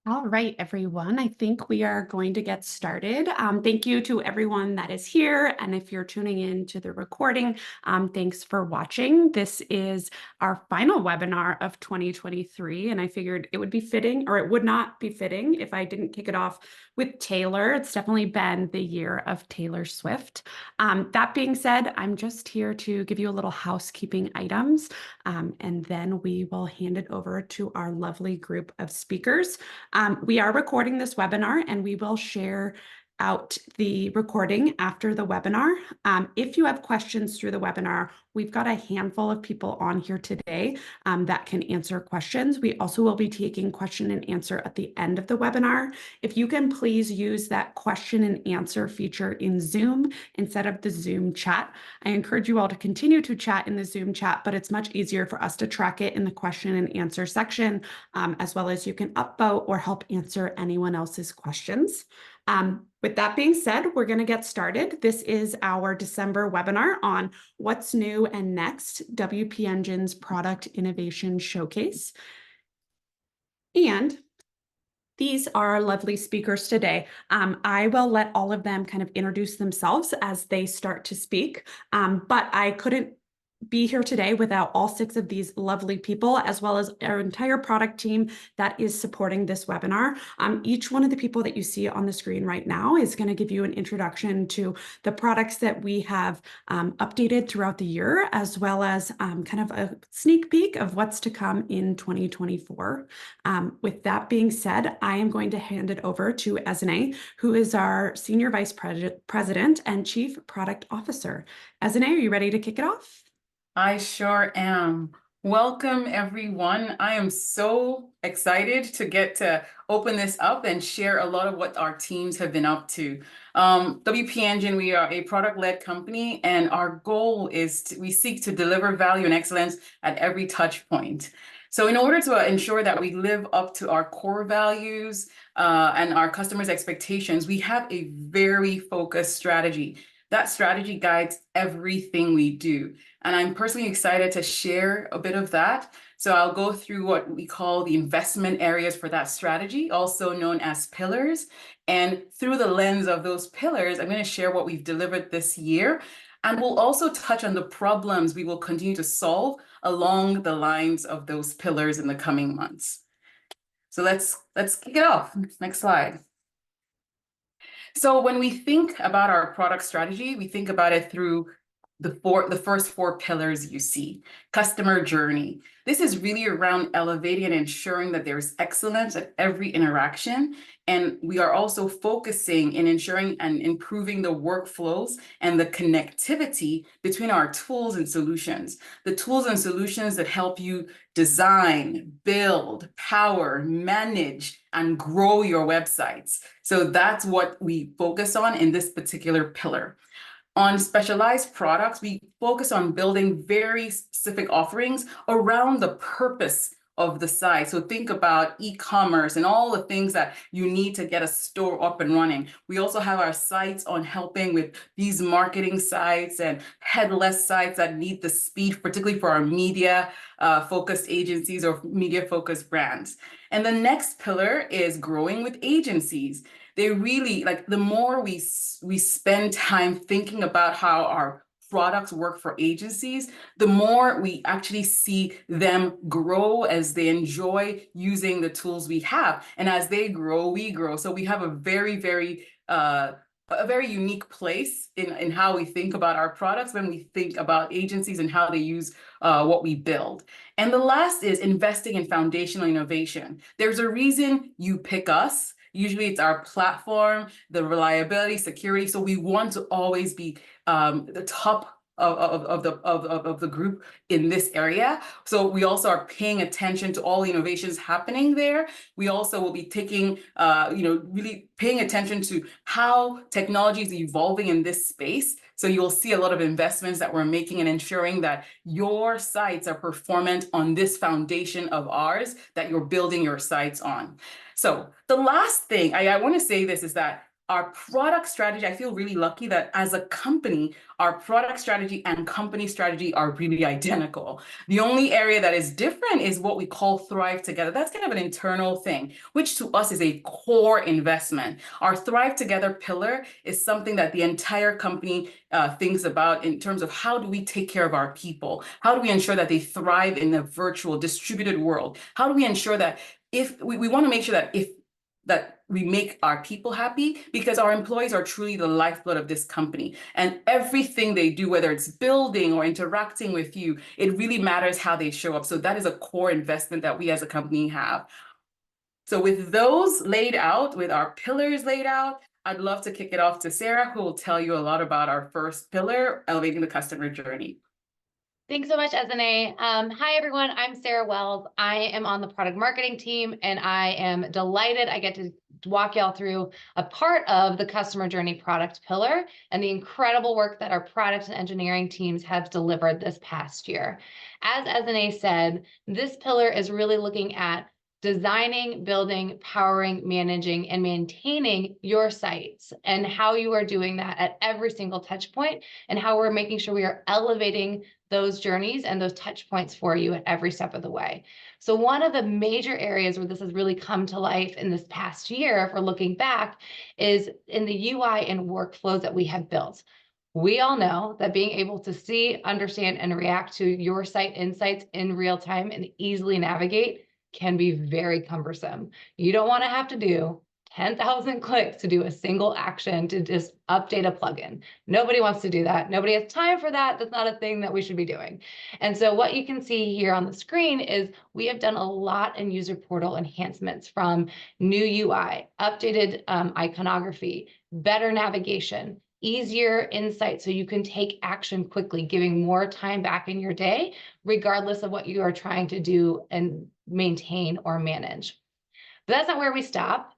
All right, everyone. I think we are going to get started. Thank you to everyone that is here. And if you're tuning in to the recording, thanks for watching. This is our final webinar of 2023. And I figured it would be fitting, or it would not be fitting, if I didn't kick it off with Taylor. It's definitely been the year of Taylor Swift. That being said, I'm just here to give you a little housekeeping items, and then we will hand it over to our lovely group of speakers. We are recording this webinar and we will share out the recording after the webinar. If you have questions through the webinar, we've got a handful of people on here today that can answer questions. We also will be taking question and answer at the end of the webinar. If you can please use that question and answer feature in Zoom instead of the Zoom chat. I encourage you all to continue to chat in the Zoom chat, but it's much easier for us to track it in the question and answer section, as well as you can upvote or help answer anyone else's questions. With that being said, we're going to get started. This is our December webinar on What's New and Next, WP Engine's Product Innovation Showcase. And these are our lovely speakers today. I will let all of them kind of introduce themselves as they start to speak, but I couldn't be here today without all 6 of these lovely people, as well as our entire product team that is supporting this webinar. Each one of the people that you see on the screen right now is going to give you an introduction to the products that we have updated throughout the year, as well as kind of a sneak peek of what's to come in 2024. With that being said, I am going to hand it over to Esne, who is our Senior Vice President and Chief Product Officer. Esne, are you ready to kick it off? I sure am. Welcome, everyone. I am so excited to get to open this up and share a lot of what our teams have been up to. WP Engine, we are a product-led company, and our goal is we seek to deliver value and excellence at every touch point. So in order to ensure that we live up to our core values and our customers' expectations, we have a very focused strategy. That strategy guides everything we do. And I'm personally excited to share a bit of that. So I'll go through what we call the investment areas for that strategy, also known as pillars. And through the lens of those pillars, I'm going to share what we've delivered this year. And we'll also touch on the problems we will continue to solve along the lines of those pillars in the coming months. So let's kick it off. Next slide. So when we think about our product strategy, we think about it through the first 4 pillars you see. Customer journey. This is really around elevating and ensuring that there's excellence at every interaction. And we are also focusing in ensuring and improving the workflows and the connectivity between our tools and solutions. The tools and solutions that help you design, build, power, manage, and grow your websites. So that's what we focus on in this particular pillar. On specialized products, we focus on building very specific offerings around the purpose of the site. So think about e-commerce and all the things that you need to get a store up and running. We also have our sites on helping with these marketing sites and headless sites that need the speed, particularly for our media focused agencies or media focused brands. And the next pillar is growing with agencies. They really, like, the more we spend time thinking about how our products work for agencies, the more we actually see them grow as they enjoy using the tools we have. And as they grow, we grow. So we have a very, very unique place in how we think about our products when we think about agencies and how they use what we build. And the last is investing in foundational innovation. There's a reason you pick us. Usually it's our platform, the reliability, security. So we want to always be the top of the group in this area. So we also are paying attention to all the innovations happening there. We also will be taking, really paying attention to how technology is evolving in this space. So you'll see a lot of investments that we're making in ensuring that your sites are performant on this foundation of ours that you're building your sites on. So the last thing I want to say this is that our product strategy, I feel really lucky that as a company, our product strategy and company strategy are really identical. The only area that is different is what we call Thrive Together. That's kind of an internal thing, which to us is a core investment. Our Thrive Together pillar is something that the entire company thinks about in terms of how do we take care of our people? How do we ensure that they thrive in the virtual distributed world? How do we ensure that if we want to make sure that we make our people happy, because our employees are truly the lifeblood of this company. And everything they do, whether it's building or interacting with you, it really matters how they show up. So that is a core investment that we as a company have. So with those laid out, with our pillars laid out, I'd love to kick it off to Sarah, who will tell you a lot about our first pillar, elevating the customer journey. Thanks so much, Esene. Hi, everyone. I'm Sarah Wells. I am on the product marketing team, and I am delighted I get to walk y'all through a part of the customer journey product pillar and the incredible work that our product and engineering teams have delivered this past year. As Esene said, this pillar is really looking at designing, building, powering, managing, and maintaining your sites and how you are doing that at every single touch point and how we're making sure we are elevating those journeys and those touch points for you at every step of the way. So one of the major areas where this has really come to life in this past year, if we're looking back, is in the UI and workflows that we have built. We all know that being able to see, understand, and react to your site insights in real time and easily navigate can be very cumbersome. You don't want to have to do 10,000 clicks to do a single action to just update a plugin. Nobody wants to do that. Nobody has time for that. That's not a thing that we should be doing. And so what you can see here on the screen is we have done a lot in user portal enhancements, from new UI, updated iconography, better navigation, easier insight so you can take action quickly, giving more time back in your day, regardless of what you are trying to do and maintain or manage. But that's not where we stop.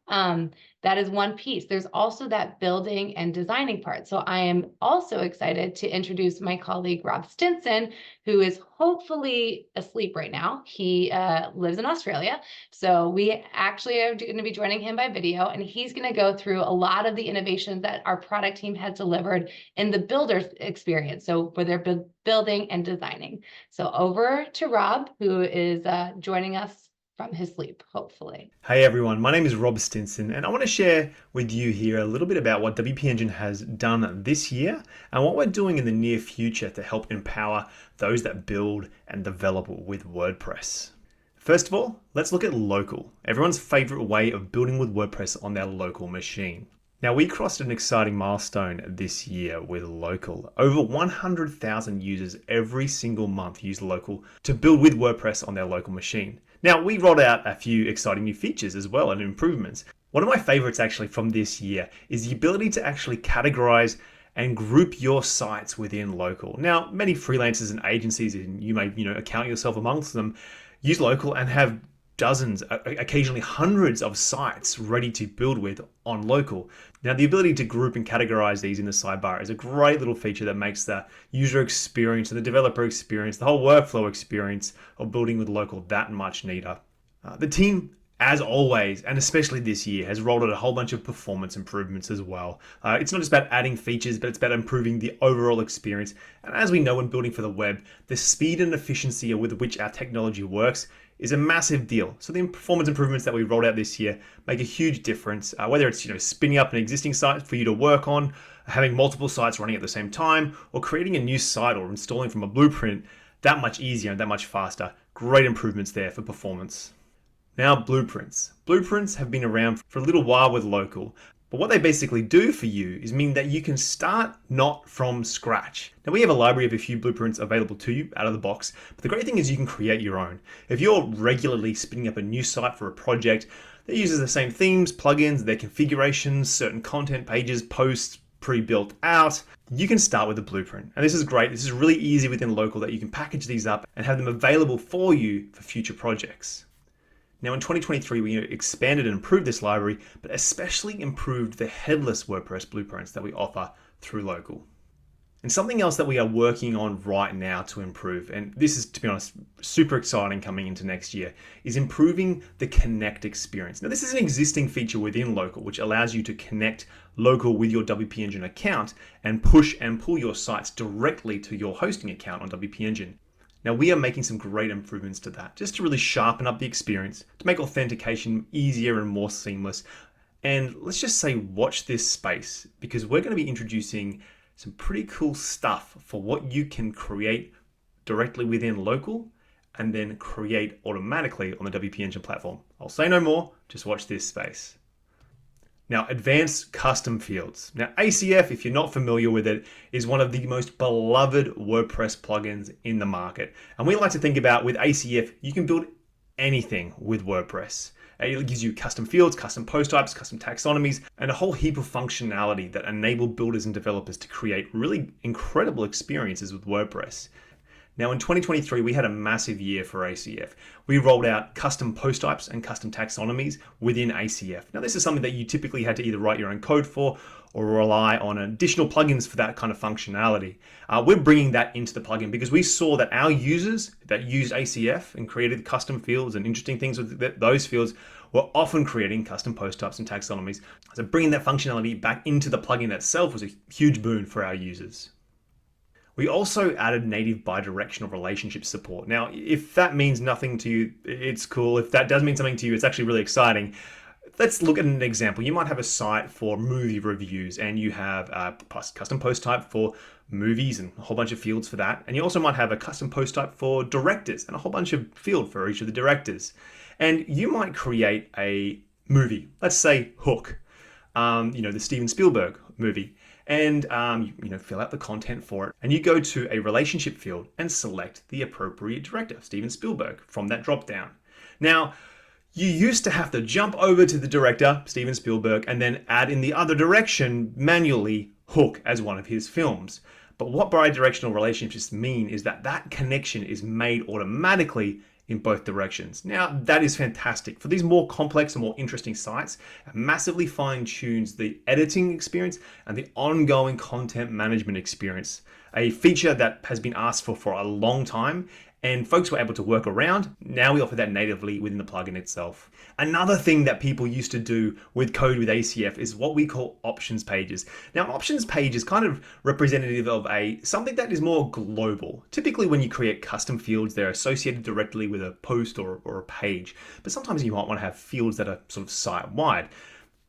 That is one piece. There's also that building and designing part. So I am also excited to introduce my colleague, Rob Stinson, who is hopefully asleep right now. He lives in Australia. So we actually are going to be joining him by video, and he's going to go through a lot of the innovations that our product team has delivered in the builder experience. So where they're building and designing. So over to Rob, who is joining us from his sleep, hopefully. Hey everyone, my name is Rob Stinson, and I want to share with you here a little bit about what WP Engine has done this year and what we're doing in the near future to help empower those that build and develop with WordPress. First of all, let's look at local, everyone's favorite way of building with WordPress on their local machine. Now, we crossed an exciting milestone this year with local. Over 100,000 users every single month use local to build with WordPress on their local machine. Now, we rolled out a few exciting new features as well and improvements. One of my favorites actually from this year is the ability to actually categorize and group your sites within local. Now, many freelancers and agencies, and you may account yourself amongst them, use local and have dozens, occasionally hundreds of sites ready to build with on local. Now, the ability to group and categorize these in the sidebar is a great little feature that makes the user experience and the developer experience, the whole workflow experience of building with local that much neater. The team, as always, and especially this year, has rolled out a whole bunch of performance improvements as well. It's not just about adding features, but it's about improving the overall experience. And as we know when building for the web, the speed and efficiency with which our technology works is a massive deal. So the performance improvements that we rolled out this year make a huge difference, whether it's spinning up an existing site for you to work on, having multiple sites running at the same time, or creating a new site or installing from a blueprint, that much easier and that much faster. Great improvements there for performance. Now, blueprints. Blueprints have been around for a little while with local, but what they basically do for you is mean that you can start not from scratch. Now, we have a library of a few blueprints available to you out of the box, but the great thing is you can create your own. If you're regularly spinning up a new site for a project that uses the same themes, plugins, their configurations, certain content pages, posts, pre-built out, you can start with a blueprint. And this is great. This is really easy within local that you can package these up and have them available for you for future projects. Now in 2023, we expanded and improved this library, but especially improved the headless WordPress blueprints that we offer through local. And something else that we are working on right now to improve, and this is, to be honest, super exciting coming into next year, is improving the connect experience. Now, this is an existing feature within Local, which allows you to connect Local with your WP Engine account and push and pull your sites directly to your hosting account on WP Engine. Now, we are making some great improvements to that, just to really sharpen up the experience, to make authentication easier and more seamless. And let's just say, watch this space, because we're going to be introducing some pretty cool stuff for what you can create directly within Local and then create automatically on the WP Engine platform. I'll say no more, just watch this space. Now, advanced custom fields. Now, ACF, if you're not familiar with it, is one of the most beloved WordPress plugins in the market. And we like to think about with ACF, you can build anything with WordPress. It gives you custom fields, custom post types, custom taxonomies, and a whole heap of functionality that enable builders and developers to create really incredible experiences with WordPress. Now, in 2023, we had a massive year for ACF. We rolled out custom post types and custom taxonomies within ACF. Now, this is something that you typically had to either write your own code for or rely on additional plugins for that kind of functionality. We're bringing that into the plugin because we saw that our users that used ACF and created custom fields and interesting things with those fields were often creating custom post types and taxonomies. So bringing that functionality back into the plugin itself was a huge boon for our users. We also added native bidirectional relationship support. Now, if that means nothing to you, it's cool. If that does mean something to you, it's actually really exciting. Let's look at an example. You might have a site for movie reviews and you have a custom post type for movies and a whole bunch of fields for that. And you also might have a custom post type for directors and a whole bunch of field for each of the directors. And you might create a movie, let's say Hook, the Steven Spielberg movie. And fill out the content for it. And you go to a relationship field and select the appropriate director, Steven Spielberg, from that dropdown. Now, you used to have to jump over to the director, Steven Spielberg, and then add in the other direction manually Hook as one of his films. But what bidirectional relationships mean is that that connection is made automatically in both directions. Now, that is fantastic. For these more complex and more interesting sites, it massively fine-tunes the editing experience and the ongoing content management experience, a feature that has been asked for a long time, and folks were able to work around. Now we offer that natively within the plugin itself. Another thing that people used to do with code with ACF is what we call options pages. Now, an options page is kind of representative of something that is more global. Typically, when you create custom fields, they're associated directly with a post or a page. But sometimes you might want to have fields that are sort of site-wide.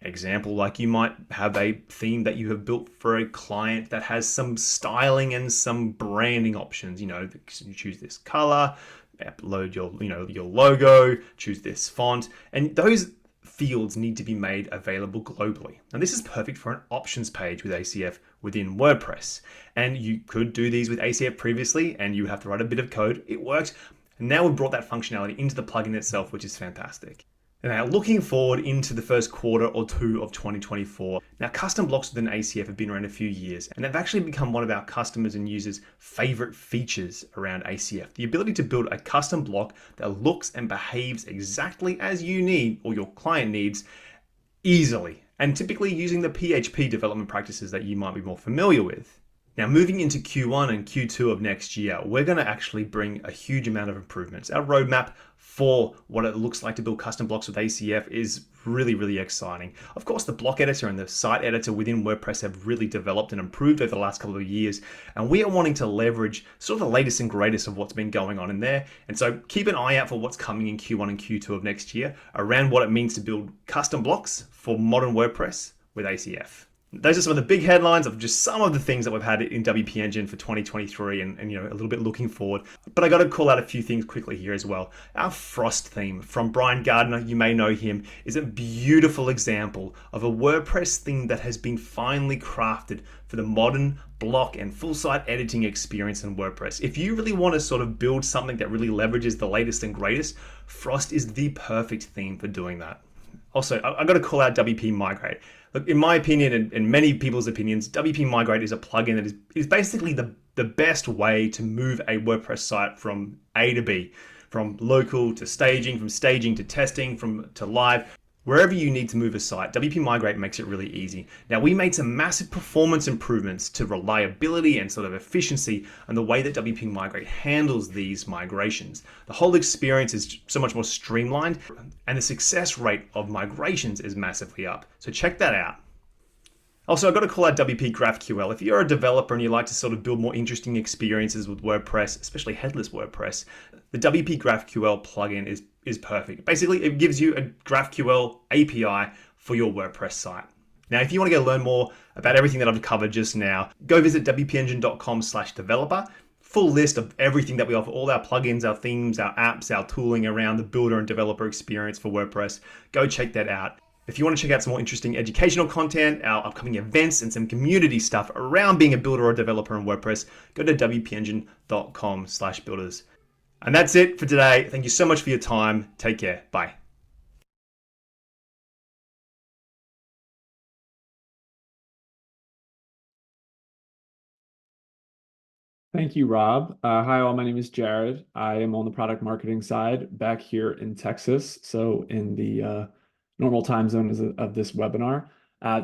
Example, like you might have a theme that you have built for a client that has some styling and some branding options. You choose this color, upload your logo, choose this font, and those fields need to be made available globally. And this is perfect for an options page with ACF within WordPress. And you could do these with ACF previously, and you have to write a bit of code. It worked. And now we've brought that functionality into the plugin itself, which is fantastic. Now, looking forward into the first quarter or two of 2024. Now, custom blocks within ACF have been around a few years, and they've actually become one of our customers and users' favorite features around ACF. The ability to build a custom block that looks and behaves exactly as you need or your client needs easily, and typically using the PHP development practices that you might be more familiar with. Now, moving into Q1 and Q2 of next year, we're going to actually bring a huge amount of improvements. Our roadmap for what it looks like to build custom blocks with ACF is really, really exciting. Of course, the block editor and the site editor within WordPress have really developed and improved over the last couple of years, and we are wanting to leverage sort of the latest and greatest of what's been going on in there. And so keep an eye out for what's coming in Q1 and Q2 of next year around what it means to build custom blocks for modern WordPress with ACF. Those are some of the big headlines of just some of the things that we've had in WP Engine for 2023 and a little bit looking forward. But I got to call out a few things quickly here as well. Our Frost theme from Brian Gardner, you may know him, is a beautiful example of a WordPress theme that has been finely crafted for the modern block and full site editing experience in WordPress. If you really want to sort of build something that really leverages the latest and greatest, Frost is the perfect theme for doing that. Also, I got to call out WP Migrate. Look, in my opinion and many people's opinions, WP Migrate is a plugin that is basically the best way to move a WordPress site from A to B, from local to staging, from staging to testing, to live, Wherever you need to move a site, WP Migrate makes it really easy. Now, we made some massive performance improvements to reliability and sort of efficiency and the way that WP Migrate handles these migrations. The whole experience is so much more streamlined, and the success rate of migrations is massively up. So check that out. Also, I've got to call out WP GraphQL. If you're a developer and you like to sort of build more interesting experiences with WordPress, especially headless WordPress, the WP GraphQL plugin is perfect. Basically, it gives you a GraphQL API for your WordPress site. Now, if you want to go learn more about everything that I've covered just now, go visit wpengine.com/developer. Full list of everything that we offer, all our plugins, our themes, our apps, our tooling around the builder and developer experience for WordPress. Go check that out. If you want to check out some more interesting educational content, our upcoming events, and some community stuff around being a builder or developer in WordPress, go to wpengine.com/builders. And that's it for today. Thank you so much for your time. Take care. Bye. Thank you, Rob. Hi, all. My name is Jared. I am on the product marketing side back here in Texas, so in the normal time zone of this webinar.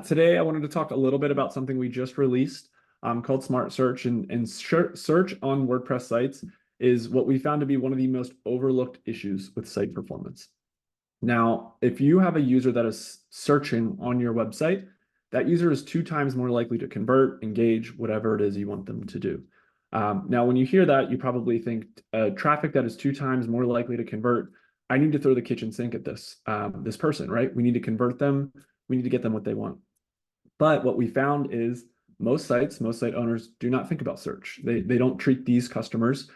Today, I wanted to talk a little bit about something we just released called Smart Search. And search on WordPress sites is what we found to be one of the most overlooked issues with site performance. Now, if you have a user that is searching on your website, that user is 2 times more likely to convert, engage, whatever it is you want them to do. Now, when you hear that, you probably think traffic that is 2 times more likely to convert, I need to throw the kitchen sink at this person, right? We need to convert them. We need to get them what they want. But what we found is most site owners do not think about search. They don't treat these customers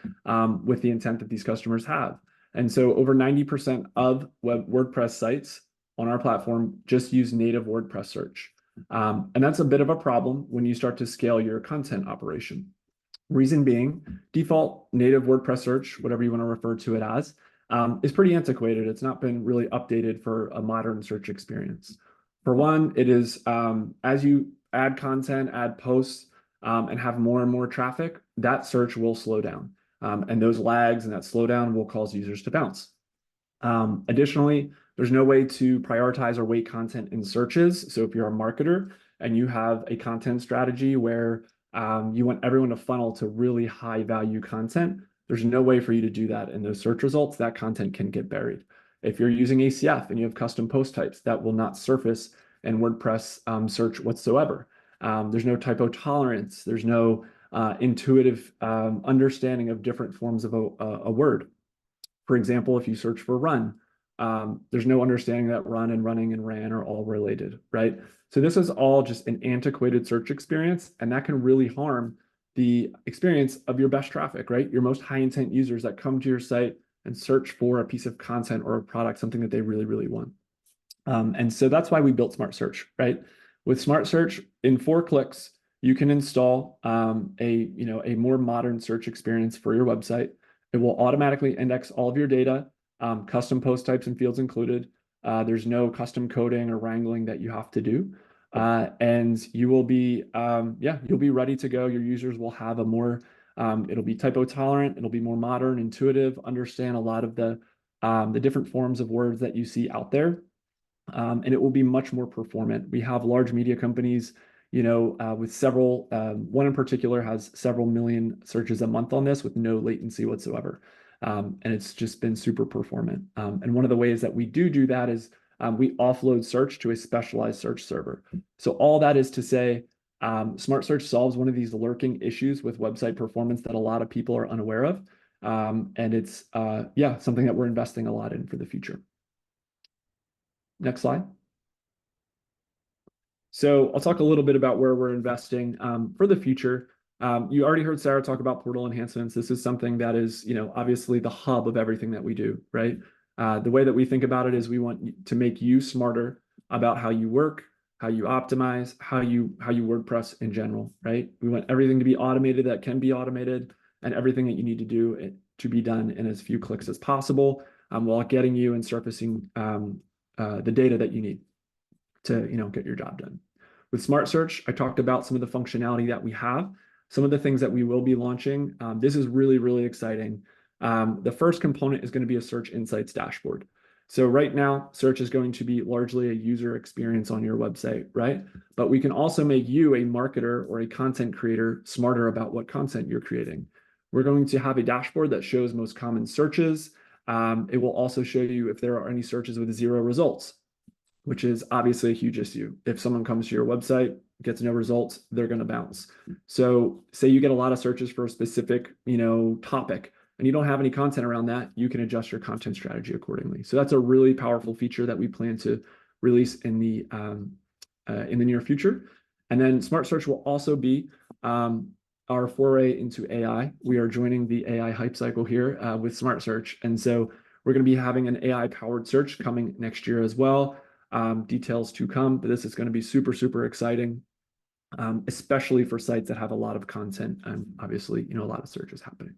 with the intent that these customers have. And so over 90% of WordPress sites on our platform just use native WordPress search. And that's a bit of a problem when you start to scale your content operation. Reason being, default native WordPress search, whatever you want to refer to it as, is pretty antiquated. It's not been really updated for a modern search experience. For one, it is as you add content, add posts, and have more and more traffic, that search will slow down. And those lags and that slowdown will cause users to bounce. Additionally, there's no way to prioritize or weight content in searches. So if you're a marketer and you have a content strategy where you want everyone to funnel to really high value content, there's no way for you to do that in those search results. That content can get buried. If you're using ACF and you have custom post types, that will not surface in WordPress search whatsoever. There's no typo tolerance. There's no intuitive understanding of different forms of a word. For example, if you search for run, there's no understanding that run and running and ran are all related, right? So this is all just an antiquated search experience, and that can really harm the experience of your best traffic, right? Your most high intent users that come to your site and search for a piece of content or a product, something that they really, really want. And so that's why we built Smart Search, right? With Smart Search, in 4 clicks, you can install a more modern search experience for your website. It will automatically index all of your data, custom post types and fields included. There's no custom coding or wrangling that you have to do. And you will be, you'll be ready to go. Your users will have a more, it'll be typo tolerant. It'll be more modern, intuitive, understand a lot of the different forms of words that you see out there. And it will be much more performant. We have large media companies, with several, one in particular has several million searches a month on this with no latency whatsoever. And it's just been super performant. And one of the ways that we do that is we offload search to a specialized search server. So all that is to say, Smart Search solves one of these lurking issues with website performance that a lot of people are unaware of. And it's, something that we're investing a lot in for the future. Next slide. So I'll talk a little bit about where we're investing for the future. You already heard Sarah talk about portal enhancements. This is something that is, obviously the hub of everything that we do, right? The way that we think about it is we want to make you smarter about how you work, how you optimize, how you WordPress in general, right? We want everything to be automated that can be automated, and everything that you need to do to be done in as few clicks as possible, while getting you and surfacing the data that you need to get your job done. With Smart Search, I talked about some of the functionality that we have, some of the things that we will be launching. This is really, really exciting. The first component is going to be a Search Insights dashboard. So right now, search is going to be largely a user experience on your website, right? But we can also make you, a marketer or a content creator, smarter about what content you're creating. We're going to have a dashboard that shows most common searches. It will also show you if there are any searches with 0 results, which is obviously a huge issue. If someone comes to your website, gets no results, they're going to bounce. So say you get a lot of searches for a specific, topic, and you don't have any content around that, you can adjust your content strategy accordingly. So that's a really powerful feature that we plan to release in the near future. And then Smart Search will also be our foray into AI. We are joining the AI hype cycle here with Smart Search. And so we're going to be having an AI powered search coming next year as well. Details to come, but this is going to be super, super exciting, especially for sites that have a lot of content and obviously, a lot of searches happening.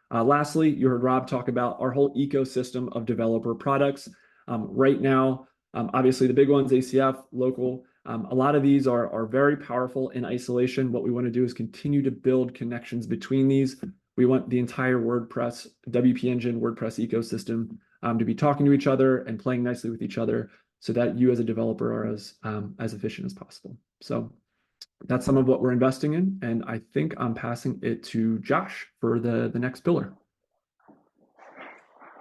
Lastly, you heard Rob talk about our whole ecosystem of developer products. Right now, obviously the big ones, ACF, local, a lot of these are very powerful in isolation. What we want to do is continue to build connections between these. We want the entire WordPress, WP Engine, WordPress ecosystem to be talking to each other and playing nicely with each other so that you as a developer are as efficient as possible. So that's some of what we're investing in. And I think I'm passing it to Josh for the next pillar.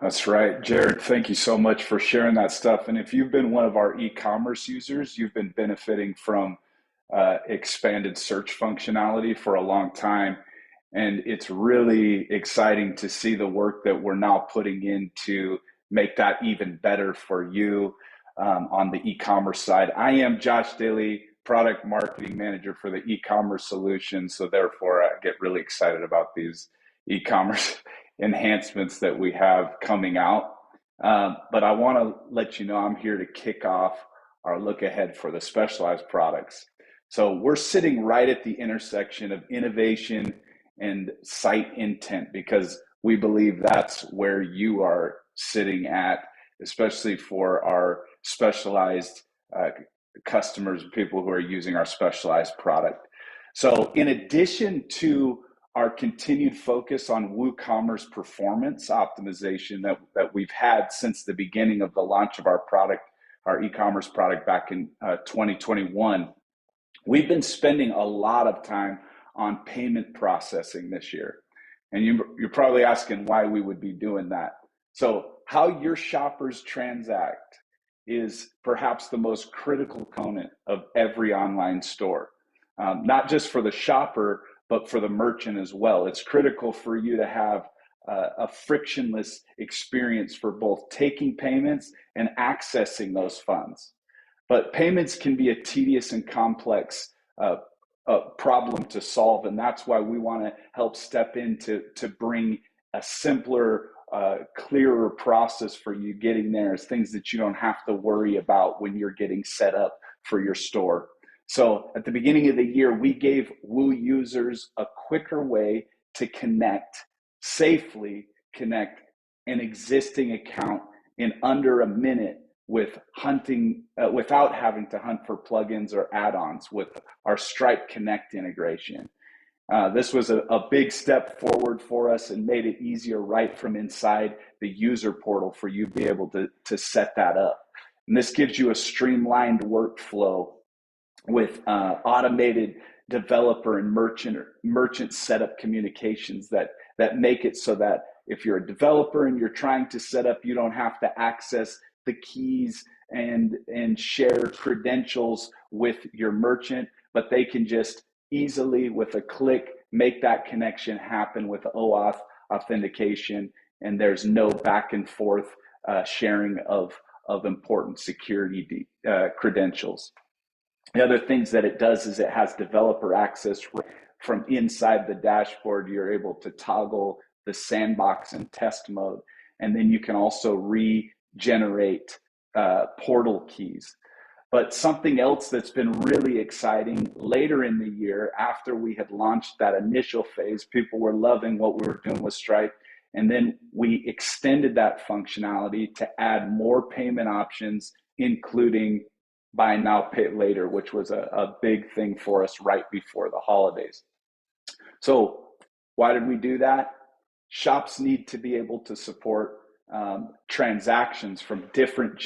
That's right. Jared, thank you so much for sharing that stuff. And if you've been one of our e-commerce users, you've been benefiting from expanded search functionality for a long time. And it's really exciting to see the work that we're now putting in to make that even better for you on the e-commerce side. I am Josh Daly, product marketing manager for the e-commerce solution. So therefore, I get really excited about these e-commerce enhancements that we have coming out. But I want to let you know I'm here to kick off our look ahead for the specialized products. So we're sitting right at the intersection of innovation and site intent because we believe that's where you are sitting at, especially for our specialized customers, people who are using our specialized product. So in addition to our continued focus on WooCommerce performance optimization that we've had since the beginning of the launch of our product, our e-commerce product back in 2021, we've been spending a lot of time on payment processing this year. And you're probably asking why we would be doing that. So how your shoppers transact is perhaps the most critical component of every online store, not just for the shopper, but for the merchant as well. It's critical for you to have a frictionless experience for both taking payments and accessing those funds. But payments can be a tedious and complex problem to solve, and that's why we want to help step in to bring a simpler, clearer process for you getting there. As things that you don't have to worry about when you're getting set up for your store. So at the beginning of the year, we gave Woo users a quicker way to safely connect an existing account in under a minute with without having to hunt for plugins or add-ons with our Stripe Connect integration. This was a big step forward for us and made it easier right from inside the user portal for you to be able to set that up. And this gives you a streamlined workflow with automated developer and merchant setup communications that make it so that if you're a developer and you're trying to set up, you don't have to access the keys and share credentials with your merchant, but they can just easily, with a click, make that connection happen with OAuth authentication, and there's no back and forth sharing of important security credentials. The other things that it does is it has developer access from inside the dashboard. You're able to toggle the sandbox and test mode, and then you can also regenerate portal keys. But something else that's been really exciting later in the year, after we had launched that initial phase, people were loving what we were doing with Stripe. And then we extended that functionality to add more payment options, including buy now, pay later, which was a big thing for us right before the holidays. So why did we do that? Shops need to be able to support transactions from different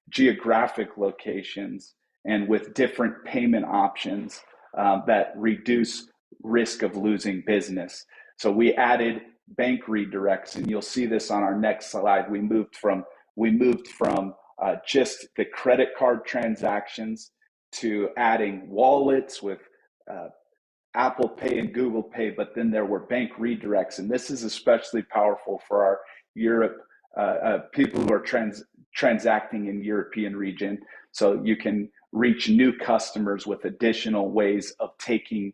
geographic locations and with different payment options that reduce risk of losing business. So we added bank redirects, and you'll see this on our next slide. We moved from just the credit card transactions to adding wallets with Apple Pay and Google Pay, but then there were bank redirects, and this is especially powerful for our Europe people who are transacting in European region. So you can reach new customers with additional ways of taking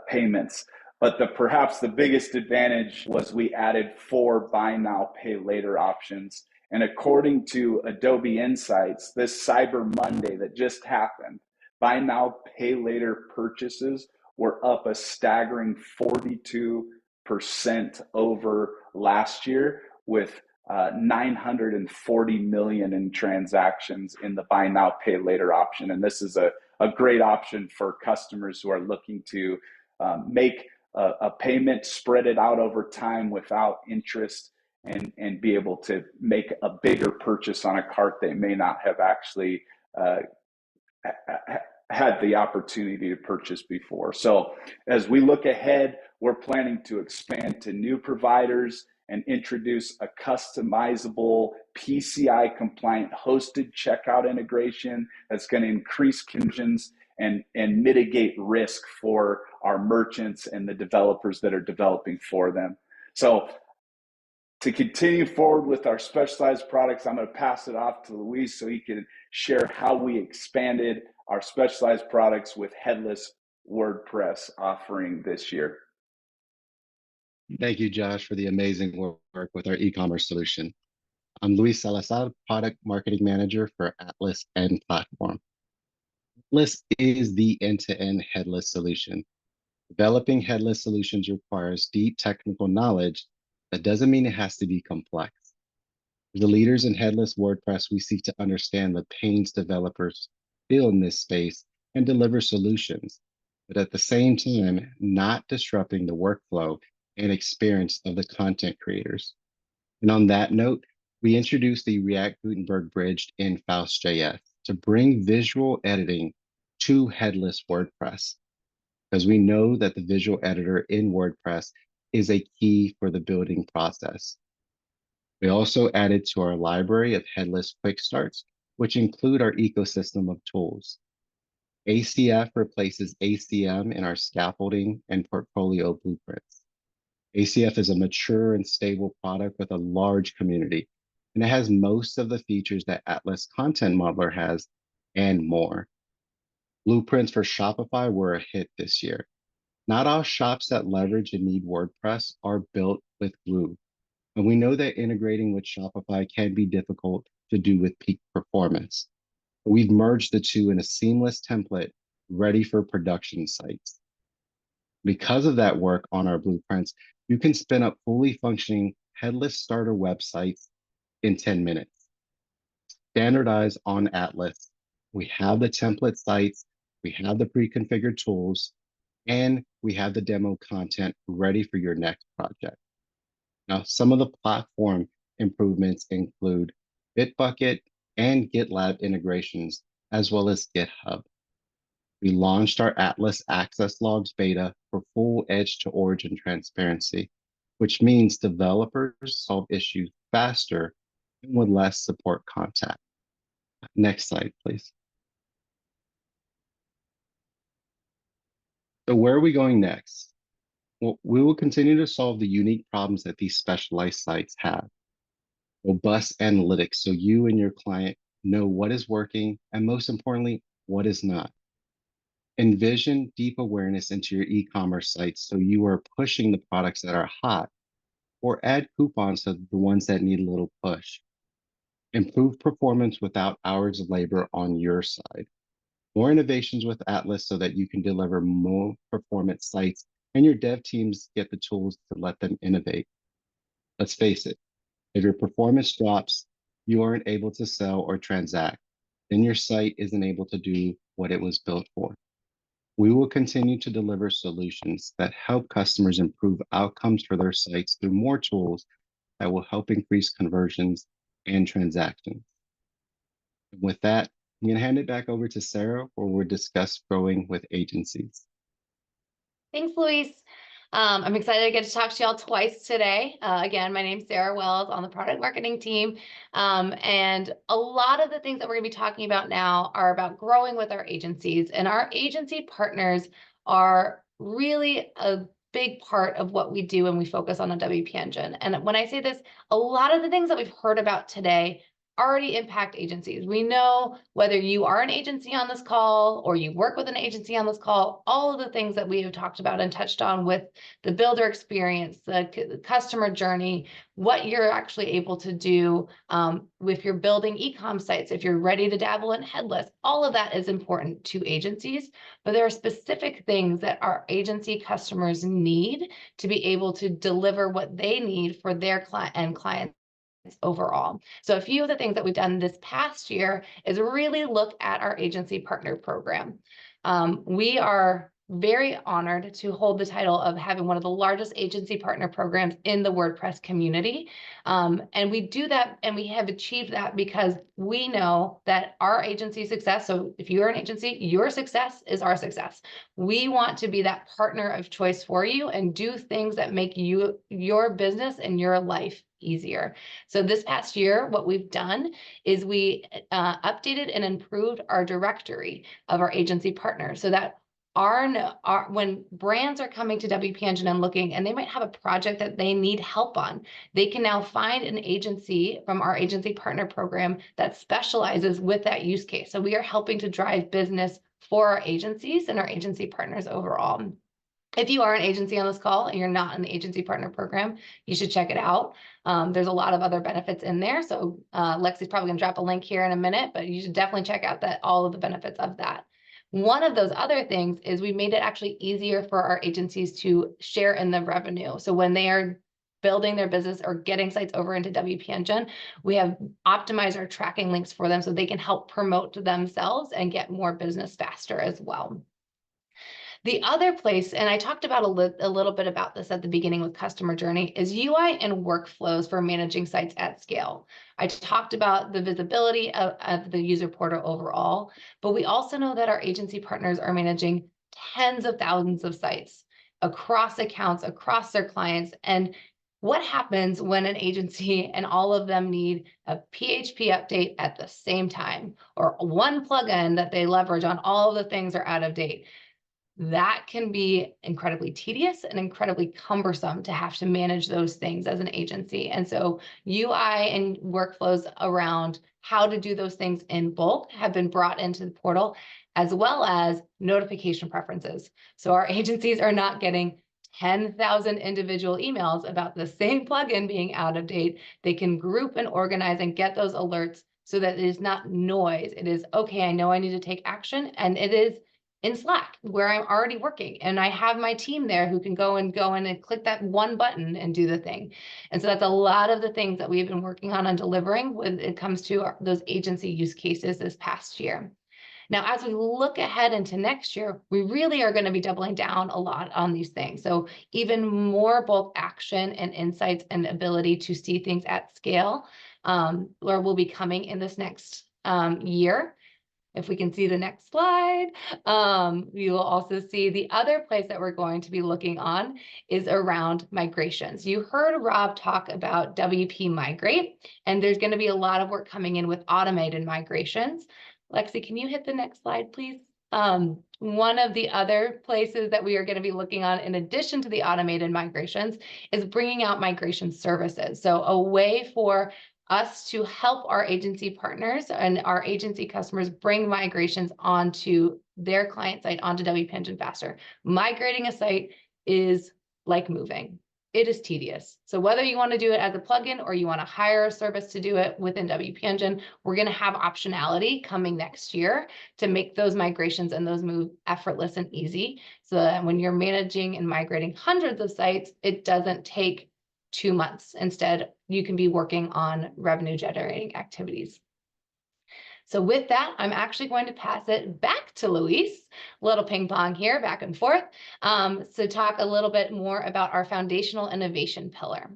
payments. But perhaps the biggest advantage was we added 4 buy now, pay later options. And according to Adobe Insights, this Cyber Monday that just happened, buy now, pay later purchases were up a staggering 42% over last year, with 940 million in transactions in the buy now, pay later option. And this is a great option for customers who are looking to make a payment, spread it out over time without interest, and be able to make a bigger purchase on a cart they may not have actually had the opportunity to purchase before. So as we look ahead, we're planning to expand to new providers and introduce a customizable PCI compliant hosted checkout integration that's going to increase conversions and mitigate risk for our merchants and the developers that are developing for them. So to continue forward with our specialized products, I'm going to pass it off to Luis so he can share how we expanded our specialized products with headless WordPress offering this year. Thank you, Josh, for the amazing work with our e-commerce solution. I'm Luis Salazar, Product Marketing Manager for Atlas and Platform. Atlas is the end-to-end headless solution. Developing headless solutions requires deep technical knowledge. That doesn't mean it has to be complex. As the leaders in headless WordPress, we seek to understand the pains developers feel in this space and deliver solutions, but at the same time, not disrupting the workflow and experience of the content creators. And on that note, we introduced the React Gutenberg bridge in Faust.js to bring visual editing to headless WordPress, because we know that the visual editor in WordPress is a key for the building process. We also added to our library of headless quick starts, which include our ecosystem of tools. ACF replaces ACM in our scaffolding and portfolio blueprints. ACF is a mature and stable product with a large community, and it has most of the features that Atlas Content Modeler has and more. Blueprints for Shopify were a hit this year. Not all shops that leverage and need WordPress are built with Glue, and we know that integrating with Shopify can be difficult to do with peak performance. But we've merged the two in a seamless template ready for production sites. Because of that work on our blueprints, you can spin up fully functioning headless starter websites in 10 minutes. Standardized on Atlas, we have the template sites, we have the pre-configured tools, and we have the demo content ready for your next project. Now, some of the platform improvements include Bitbucket and GitLab integrations, as well as GitHub. We launched our Atlas Access Logs beta for full edge-to-origin transparency, which means developers solve issues faster and with less support contact. Next slide, please. So where are we going next? Well, we will continue to solve the unique problems that these specialized sites have. Robust analytics, so you and your client know what is working, and most importantly, what is not. Envision deep awareness into your e-commerce sites so you are pushing the products that are hot, or add coupons to the ones that need a little push. Improve performance without hours of labor on your side. More innovations with Atlas so that you can deliver more performance sites and your dev teams get the tools to let them innovate. Let's face it, if your performance drops, you aren't able to sell or transact, then your site isn't able to do what it was built for. We will continue to deliver solutions that help customers improve outcomes for their sites through more tools that will help increase conversions and transactions. With that, I'm going to hand it back over to Sarah, where we'll discuss growing with agencies. Thanks, Luis. I'm excited to get to talk to y'all twice today. Again, my name's Sarah Wells on the product marketing team. And a lot of the things that we're going to be talking about now are about growing with our agencies. And our agency partners are really a big part of what we do when we focus on a WP Engine. And when I say this, a lot of the things that we've heard about today already impact agencies. We know whether you are an agency on this call or you work with an agency on this call, all of the things that we have talked about and touched on with the builder experience, the customer journey, what you're actually able to do if you're building e-com sites, if you're ready to dabble in headless, all of that is important to agencies. But there are specific things that our agency customers need to be able to deliver what they need for their clients overall. So a few of the things that we've done this past year is really look at our agency partner program. We are very honored to hold the title of having one of the largest agency partner programs in the WordPress community. And we do that, and we have achieved that because we know that our agency success, so if you're an agency, your success is our success. We want to be that partner of choice for you and do things that make your business and your life easier. So this past year, what we've done is we updated and improved our directory of our agency partners so that when brands are coming to WP Engine and looking, and they might have a project that they need help on, they can now find an agency from our agency partner program that specializes with that use case. So we are helping to drive business for our agencies and our agency partners overall. If you are an agency on this call and you're not in the agency partner program, you should check it out. There's a lot of other benefits in there. So Lexi's probably gonna drop a link here in a minute, but you should definitely check out all of the benefits of that. One of those other things is we made it actually easier for our agencies to share in the revenue. So when they are building their business or getting sites over into WP Engine, we have optimized our tracking links for them so they can help promote themselves and get more business faster as well. The other place, and I talked about a little bit about this at the beginning with customer journey, is UI and workflows for managing sites at scale. I talked about the visibility of the user portal overall, but we also know that our agency partners are managing tens of thousands of sites across accounts, across their clients. And what happens when an agency and all of them need a PHP update at the same time, or one plugin that they leverage on all of the things are out of date? That can be incredibly tedious and incredibly cumbersome to have to manage those things as an agency. And so UI and workflows around how to do those things in bulk have been brought into the portal, as well as notification preferences. So our agencies are not getting 10,000 individual emails about the same plugin being out of date. They can group and organize and get those alerts so that it is not noise. It is, okay, I know I need to take action, and it is in Slack where I'm already working, and I have my team there who can go in and click that one button and do the thing. And so that's a lot of the things that we've been working on and delivering when it comes to those agency use cases this past year. Now, as we look ahead into next year, we really are going to be doubling down a lot on these things. So even more bulk action and insights and ability to see things at scale, where we'll be coming in this next year. If we can see the next slide, you will also see the other place that we're going to be looking on is around migrations. You heard Rob talk about WP Migrate, and there's going to be a lot of work coming in with automated migrations. Lexi, can you hit the next slide, please? One of the other places that we are going to be looking on, in addition to the automated migrations, is bringing out migration services. So a way for us to help our agency partners and our agency customers bring migrations onto their client site, onto WP Engine faster. Migrating a site is like moving. It is tedious. So whether you want to do it as a plugin or you want to hire a service to do it within WP Engine, we're going to have optionality coming next year to make those migrations and those moves effortless and easy, so that when you're managing and migrating hundreds of sites, it doesn't take 2 months. Instead, you can be working on revenue generating activities. So with that, I'm actually going to pass it back to Luis, a little ping pong here, back and forth, to talk a little bit more about our foundational innovation pillar.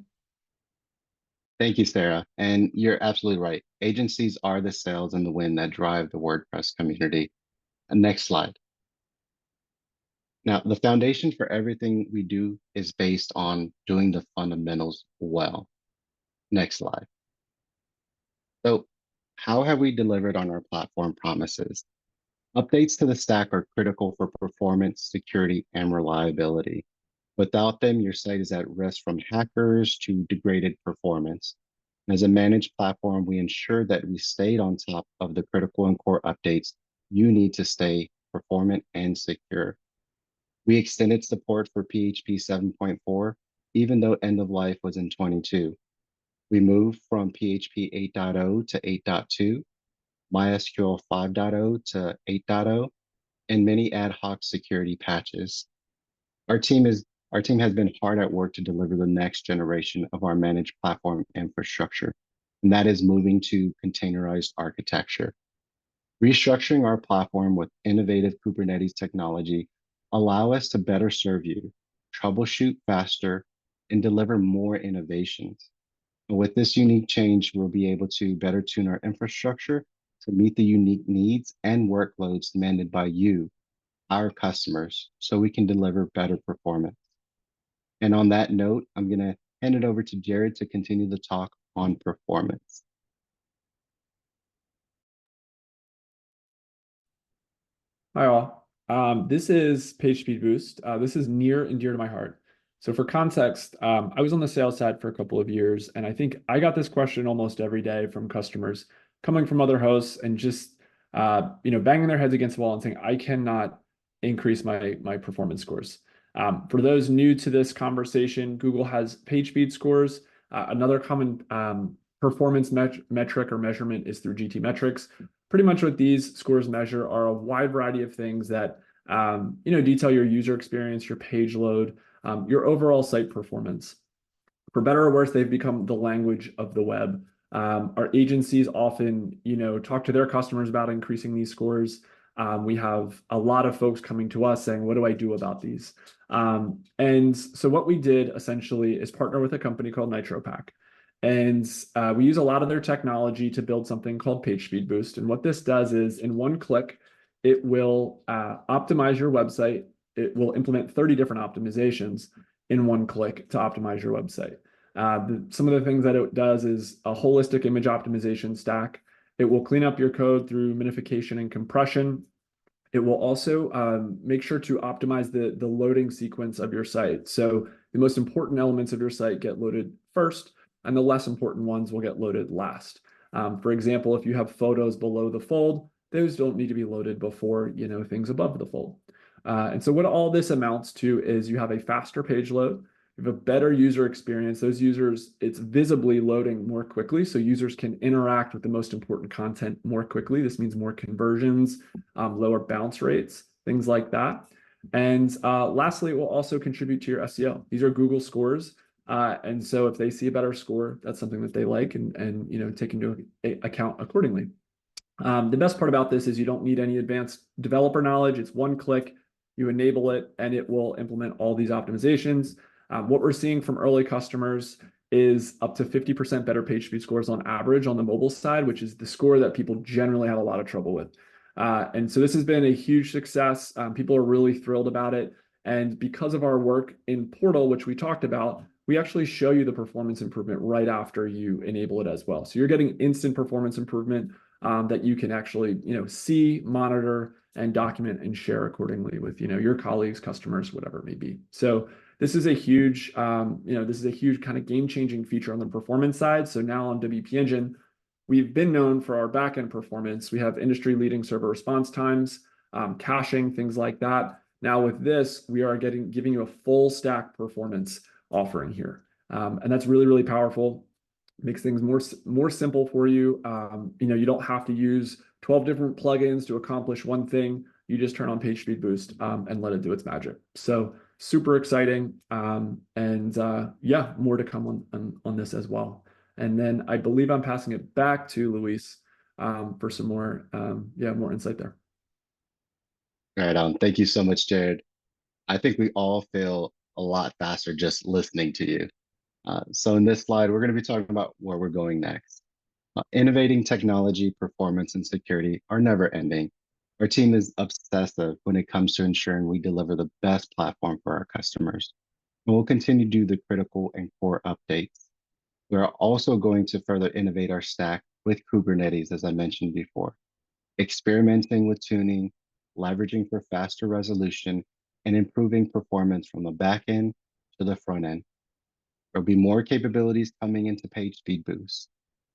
Thank you, Sarah. And you're absolutely right. Agencies are the sails in the wind that drive the WordPress community. And next slide. Now, the foundation for everything we do is based on doing the fundamentals well. Next slide. So, how have we delivered on our platform promises? Updates to the stack are critical for performance, security, and reliability. Without them, your site is at risk from hackers to degraded performance. As a managed platform, we ensure that we stayed on top of the critical and core updates you need to stay performant and secure. We extended support for PHP 7.4, even though end of life was in 22. We moved from PHP 8.0 to 8.2, MySQL 5.0 to 8.0, and many ad hoc security patches. Our team has been hard at work to deliver the next generation of our managed platform infrastructure, and that is moving to containerized architecture. Restructuring our platform with innovative Kubernetes technology allow us to better serve you, troubleshoot faster, and deliver more innovations. And with this unique change, we'll be able to better tune our infrastructure to meet the unique needs and workloads demanded by you, our customers, so we can deliver better performance. And on that note, I'm going to hand it over to Jared to continue the talk on performance. Hi all. This is PageSpeed Boost. This is near and dear to my heart. So for context, I was on the sales side for a couple of years, and I think I got this question almost every day from customers coming from other hosts and just banging their heads against the wall and saying, I cannot increase my performance scores. For those new to this conversation, Google has PageSpeed scores. Another common performance metric or measurement is through GTmetrix. Pretty much what these scores measure are a wide variety of things that detail your user experience, your page load, your overall site performance. For better or worse, they've become the language of the web. Our agencies often, talk to their customers about increasing these scores. We have a lot of folks coming to us saying, what do I do about these? And so what we did essentially is partner with a company called NitroPack. And we use a lot of their technology to build something called PageSpeed Boost. And what this does is in one click, it will optimize your website. It will implement 30 different optimizations in one click to optimize your website. Some of the things that it does is a holistic image optimization stack. It will clean up your code through minification and compression. It will also make sure to optimize the loading sequence of your site. So the most important elements of your site get loaded first, and the less important ones will get loaded last. For example, if you have photos below the fold, those don't need to be loaded before things above the fold. And so what all this amounts to is you have a faster page load, you have a better user experience. Those users, it's visibly loading more quickly, so users can interact with the most important content more quickly. This means more conversions, lower bounce rates, things like that. And lastly, it will also contribute to your SEO. These are Google scores. And so if they see a better score, that's something that they like and take into account accordingly. The best part about this is you don't need any advanced developer knowledge. It's one click, you enable it, and it will implement all these optimizations. What we're seeing from early customers is up to 50% better page speed scores on average on the mobile side, which is the score that people generally have a lot of trouble with. And so this has been a huge success. People are really thrilled about it. And because of our work in Portal, which we talked about, we actually show you the performance improvement right after you enable it as well. So you're getting instant performance improvement that you can actually see, monitor, and document and share accordingly with your colleagues, customers, whatever it may be. So this is a huge kind of game-changing feature on the performance side. So now on WP Engine, we've been known for our backend performance. We have industry-leading server response times, caching, things like that. Now with this, we are giving you a full stack performance offering here. And that's really, really powerful. Makes things more simple for you. You don't have to use 12 different plugins to accomplish one thing. You just turn on PageSpeed Boost and let it do its magic. So super exciting. More to come on this as well. And then I believe I'm passing it back to Luis for some more insight there. Right on. Thank you so much, Jared. I think we all feel a lot faster just listening to you. So in this slide, we're going to be talking about where we're going next. Innovating technology, performance, and security are never ending. Our team is obsessive when it comes to ensuring we deliver the best platform for our customers. And we'll continue to do the critical and core updates. We're also going to further innovate our stack with Kubernetes, as I mentioned before, experimenting with tuning, leveraging for faster resolution, and improving performance from the back end to the front end. There'll be more capabilities coming into page speed boost.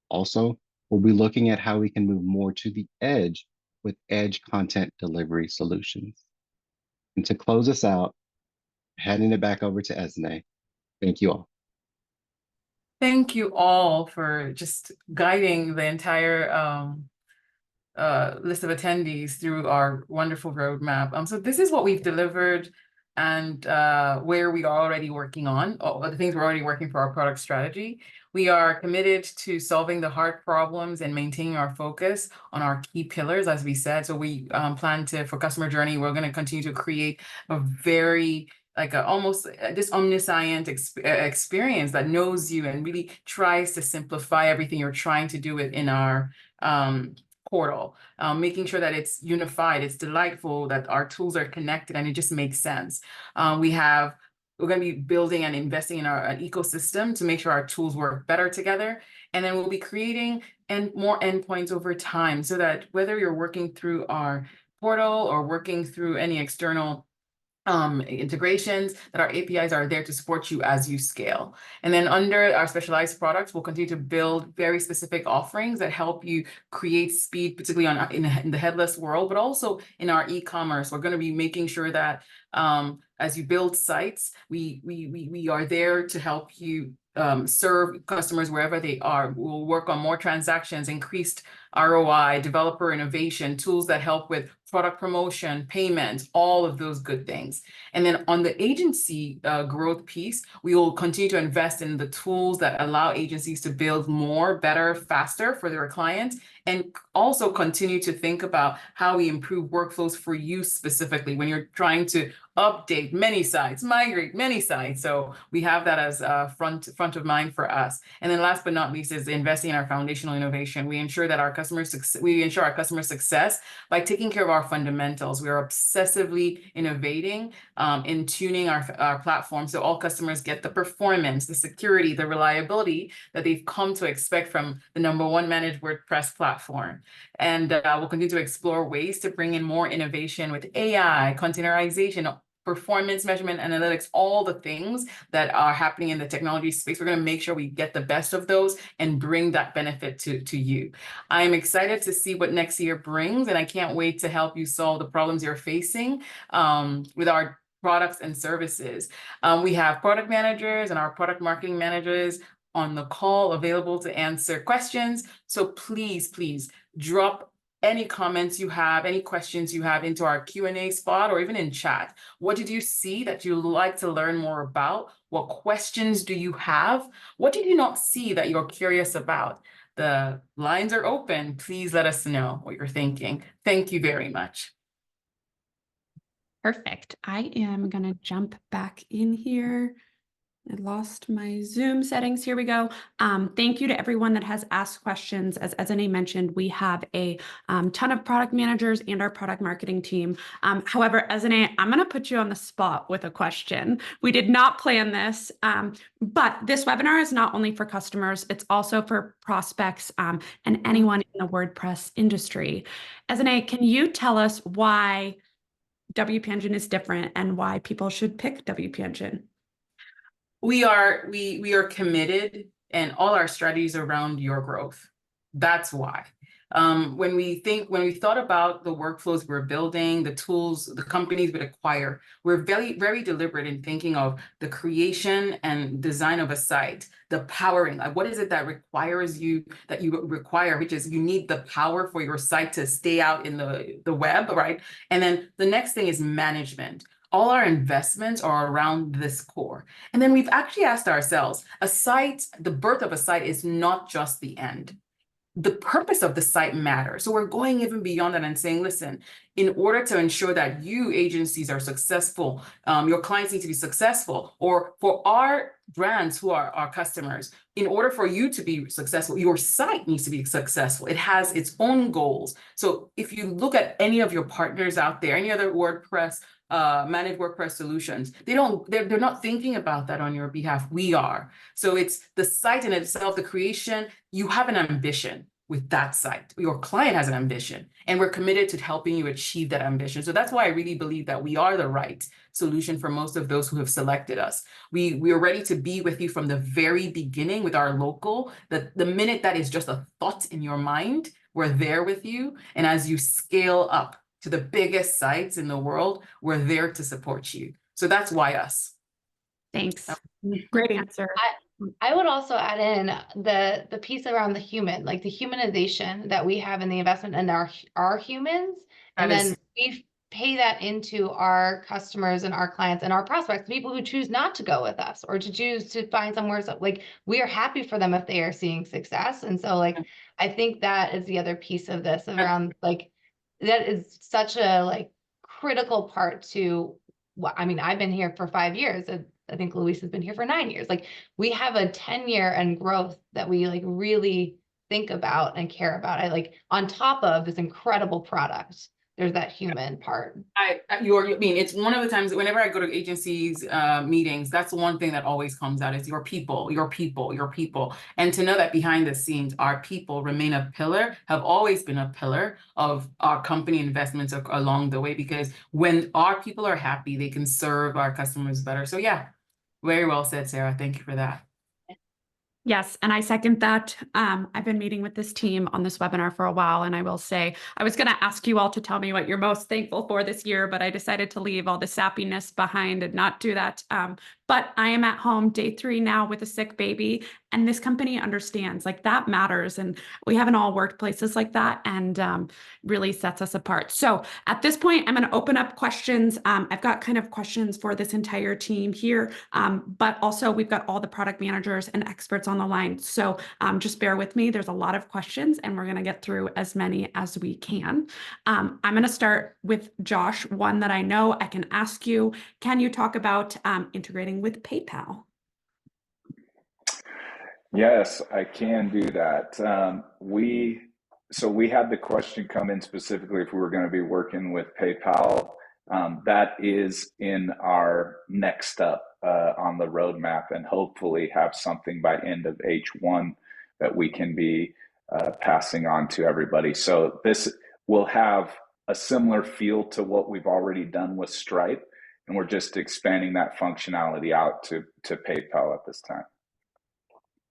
Also, we'll be looking at how we can move more to the edge with edge content delivery solutions. And to close us out, handing it back over to Esne. Thank you all. Thank you all for just guiding the entire list of attendees through our wonderful roadmap. So this is what we've delivered and where we are already working on, or the things we're already working for our product strategy. We are committed to solving the hard problems and maintaining our focus on our key pillars, as we said. So we plan to, for customer journey, we're going to continue to create a very almost this omniscient experience that knows you and really tries to simplify everything you're trying to do within our portal, making sure that it's unified, it's delightful, that our tools are connected, and it just makes sense. We're going to be building and investing in an ecosystem to make sure our tools work better together. And then we'll be creating more endpoints over time so that whether you're working through our portal or working through any external integrations, that our APIs are there to support you as you scale. And then under our specialized products, we'll continue to build very specific offerings that help you create speed, particularly in the headless world, but also in our e-commerce. We're going to be making sure that as you build sites, we are there to help you serve customers wherever they are. We'll work on more transactions, increased ROI, developer innovation, tools that help with product promotion, payments, all of those good things. And then on the agency growth piece, we will continue to invest in the tools that allow agencies to build more, better, faster for their clients, and also continue to think about how we improve workflows for you specifically when you're trying to update many sites, migrate many sites. So we have that as front of mind for us. And then last but not least is investing in our foundational innovation. We ensure that our customer success by taking care of our fundamentals. We are obsessively innovating in tuning our platform so all customers get the performance, the security, the reliability that they've come to expect from the #1 managed WordPress platform. And we'll continue to explore ways to bring in more innovation with AI, containerization, performance measurement, analytics, all the things that are happening in the technology space. We're going to make sure we get the best of those and bring that benefit to you. I'm excited to see what next year brings, and I can't wait to help you solve the problems you're facing with our products and services. We have product managers and our product marketing managers on the call available to answer questions. So please drop any comments you have, any questions you have into our Q&A spot or even in chat. What did you see that you'd like to learn more about? What questions do you have? What did you not see that you're curious about? The lines are open. Please let us know what you're thinking. Thank you very much. Perfect. I am going to jump back in here. I lost my Zoom settings. Here we go. Thank you to everyone that has asked questions. As Annie mentioned, we have a ton of product managers and our product marketing team. However, Annie, I'm going to put you on the spot with a question. We did not plan this, but this webinar is not only for customers, it's also for prospects and anyone in the WordPress industry. Annie, can you tell us why WP Engine is different and why people should pick WP Engine? We are committed, and all our strategies around your growth. That's why. When we thought about the workflows we're building, the tools, the companies we acquire, we're very, very deliberate in thinking of the creation and design of a site, the powering. Like, what is it that you require, which is you need the power for your site to stay out in the web, right? And then the next thing is management. All our investments are around this core. And then we've actually asked ourselves, the birth of a site is not just the end. The purpose of the site matters. So we're going even beyond that and saying, listen, in order to ensure that you agencies are successful, your clients need to be successful, or for our brands who are our customers, in order for you to be successful, your site needs to be successful. It has its own goals. So if you look at any of your partners out there, any other WordPress, managed WordPress solutions, they're not thinking about that on your behalf. We are. So it's the site in itself, the creation, you have an ambition with that site. Your client has an ambition, and we're committed to helping you achieve that ambition. So that's why I really believe that we are the right solution for most of those who have selected us. We are ready to be with you from the very beginning with our local. The minute that is just a thought in your mind, we're there with you. And as you scale up to the biggest sites in the world, we're there to support you. So that's why us. Thanks. Great answer. I would also add in the piece around the human, like the humanization that we have in the investment in our humans, and then we pay that into our customers and our clients and our prospects, people who choose not to go with us or to choose to find somewhere else. Like, we are happy for them if they are seeing success. And so, like, I think that is the other piece of this around, like, that is such a like critical part to what, I mean, I've been here for 5 years. I think Luis has been here for 9 years. Like, we have a tenure and growth that we like really think about and care about. I like, on top of this incredible product, there's that human part. I mean, it's one of the times whenever I go to agencies, meetings, that's the one thing that always comes out is your people, your people, your people. And to know that behind the scenes, our people remain a pillar, have always been a pillar of our company investments along the way, because when our people are happy, they can serve our customers better. So yeah, very well said, Sarah. Thank you for that. Yes, and I second that. I've been meeting with this team on this webinar for a while, and I will say, I was going to ask you all to tell me what you're most thankful for this year, but I decided to leave all the sappiness behind and not do that. But I am at home day 3 now with a sick baby, and this company understands, like, that matters. And we haven't all worked places like that, and really sets us apart. So at this point, I'm going to open up questions. I've got kind of questions for this entire team here, but also we've got all the product managers and experts on the line. So just bear with me. There's a lot of questions, and we're going to get through as many as we can. I'm going to start with Josh, one that I know I can ask you. Can you talk about integrating with PayPal? Yes, I can do that. So we had the question come in specifically if we were going to be working with PayPal. That is in our next step on the roadmap, and hopefully have something by end of H1 that we can be passing on to everybody. So this will have a similar feel to what we've already done with Stripe, and we're just expanding that functionality out to PayPal at this time.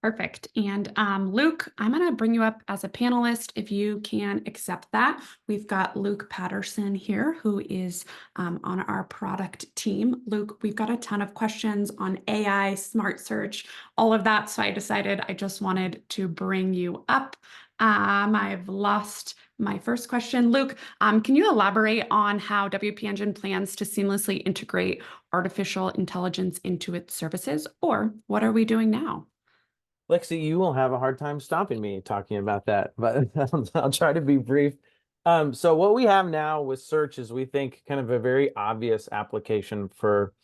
Perfect. And Luke, I'm going to bring you up as a panelist if you can accept that. We've got Luke Patterson here, who is on our product team. Luke, we've got a ton of questions on AI, smart search, all of that. So I decided I just wanted to bring you up. I've lost my first question. Luke, can you elaborate on how WP Engine plans to seamlessly integrate artificial intelligence into its services, or what are we doing now? Lexi, you will have a hard time stopping me talking about that, but I'll try to be brief. So what we have now with search is, we think, kind of a very obvious application for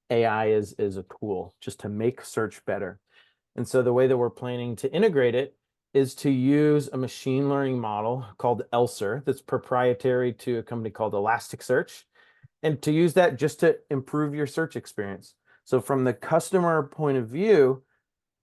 AI is a tool just to make search better. And so the way that we're planning to integrate it is to use a machine learning model called ELSER that's proprietary to a company called Elasticsearch, and to use that just to improve your search experience. So from the customer point of view,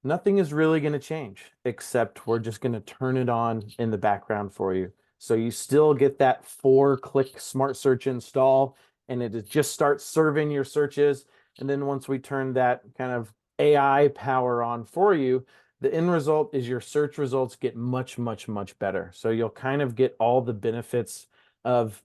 nothing is really going to change, except we're just going to turn it on in the background for you. So you still get that 4-click smart search install, and it just starts serving your searches. And then once we turn that kind of AI power on for you, the end result is your search results get much, much, much better. So you'll kind of get all the benefits of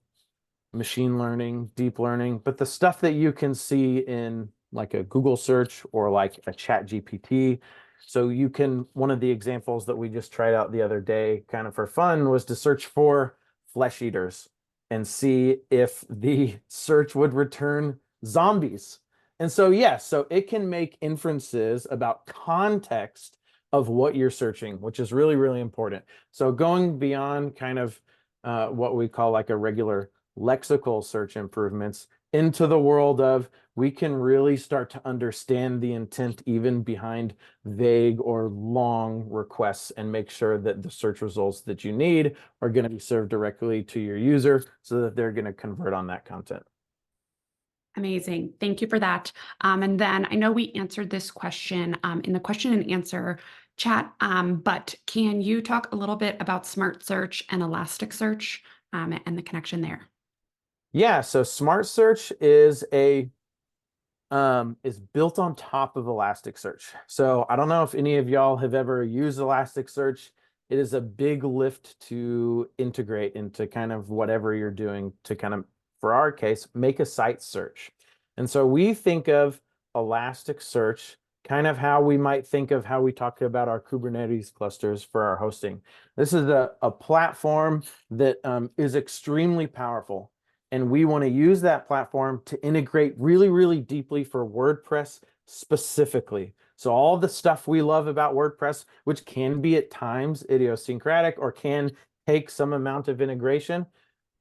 machine learning, deep learning, but the stuff that you can see in like a Google search or like a Chat GPT. So you can, one of the examples that we just tried out the other day, kind of for fun, was to search for flesh eaters and see if the search would return zombies. And so, yes, so it can make inferences about context of what you're searching, which is really, really important. So going beyond kind of what we call like a regular lexical search improvements, into the world of we can really start to understand the intent even behind vague or long requests and make sure that the search results that you need are going to be served directly to your user so that they're going to convert on that content. Amazing. Thank you for that. And then I know we answered this question in the question and answer chat, but can you talk a little bit about Smart Search and Elasticsearch and the connection there? Yeah, so Smart Search is built on top of Elasticsearch. So I don't know if any of y'all have ever used Elasticsearch. It is a big lift to integrate into kind of whatever you're doing to kind of, for our case, make a site search. And so we think of Elasticsearch kind of how we might think of how we talk about our Kubernetes clusters for our hosting. This is a platform that is extremely powerful. And we want to use that platform to integrate really, really deeply for WordPress specifically. So all the stuff we love about WordPress, which can be at times idiosyncratic or can take some amount of integration,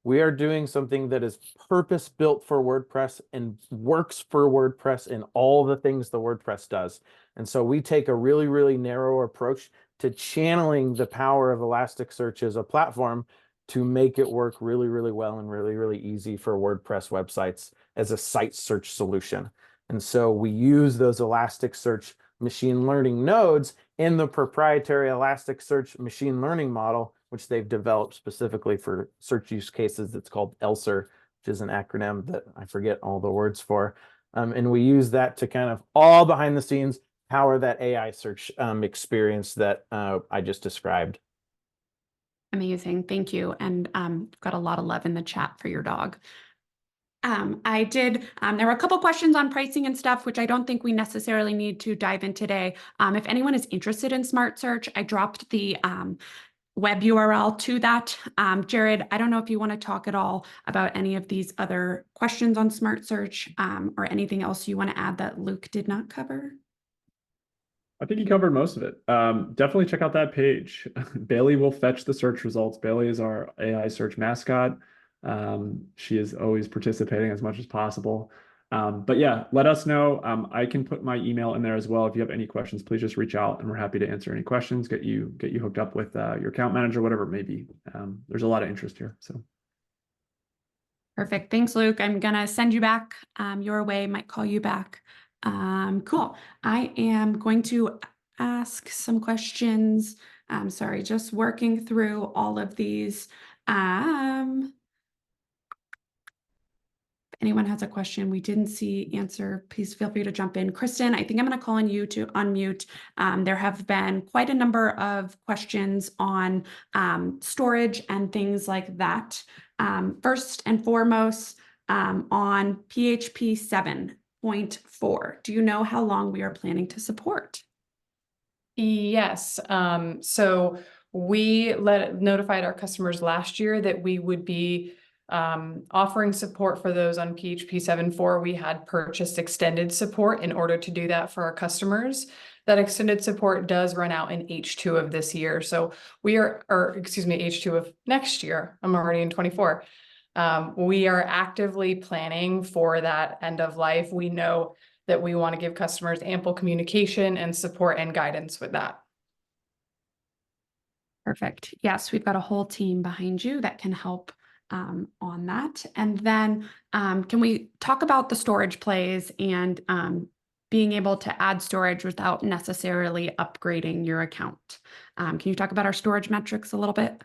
we are doing something that is purpose-built for WordPress and works for WordPress in all the things the WordPress does. And so we take a really, really narrow approach to channeling the power of Elasticsearch as a platform to make it work really, really well and really, really easy for WordPress websites as a site search solution. And so we use those Elasticsearch machine learning nodes in the proprietary Elasticsearch machine learning model, which they've developed specifically for search use cases. It's called ELSER, which is an acronym that I forget all the words for. And we use that to kind of all behind the scenes power that AI search experience that I just described. Amazing. Thank you. And got a lot of love in the chat for your dog. There were a couple questions on pricing and stuff, which I don't think we necessarily need to dive in today. If anyone is interested in Smart Search, I dropped the web URL to that. Jared, I don't know if you want to talk at all about any of these other questions on Smart Search or anything else you want to add that Luke did not cover. I think you covered most of it. Definitely check out that page. Bailey will fetch the search results. Bailey is our AI search mascot. She is always participating as much as possible. But yeah, let us know. I can put my email in there as well. If you have any questions, please just reach out and we're happy to answer any questions, get you hooked up with your account manager, whatever it may be. There's a lot of interest here. So Perfect. Thanks, Luke. I'm going to send you back your way, might call you back. Cool. I am going to ask some questions. Sorry, just working through all of these. If anyone has a question we didn't see answer, please feel free to jump in. Kristen, I think I'm going to call on you to unmute. There have been quite a number of questions on storage and things like that. First and foremost, on PHP 7.4, do you know how long we are planning to support? Yes. So we notified our customers last year that we would be offering support for those on PHP 7.4. We had purchased extended support in order to do that for our customers. That extended support does run out in H2 of this year. So H2 of next year. I'm already in 24. We are actively planning for that end of life. We know that we want to give customers ample communication and support and guidance with that. Perfect. Yes, we've got a whole team behind you that can help on that. And then can we talk about the storage plays and being able to add storage without necessarily upgrading your account? Can you talk about our storage metrics a little bit?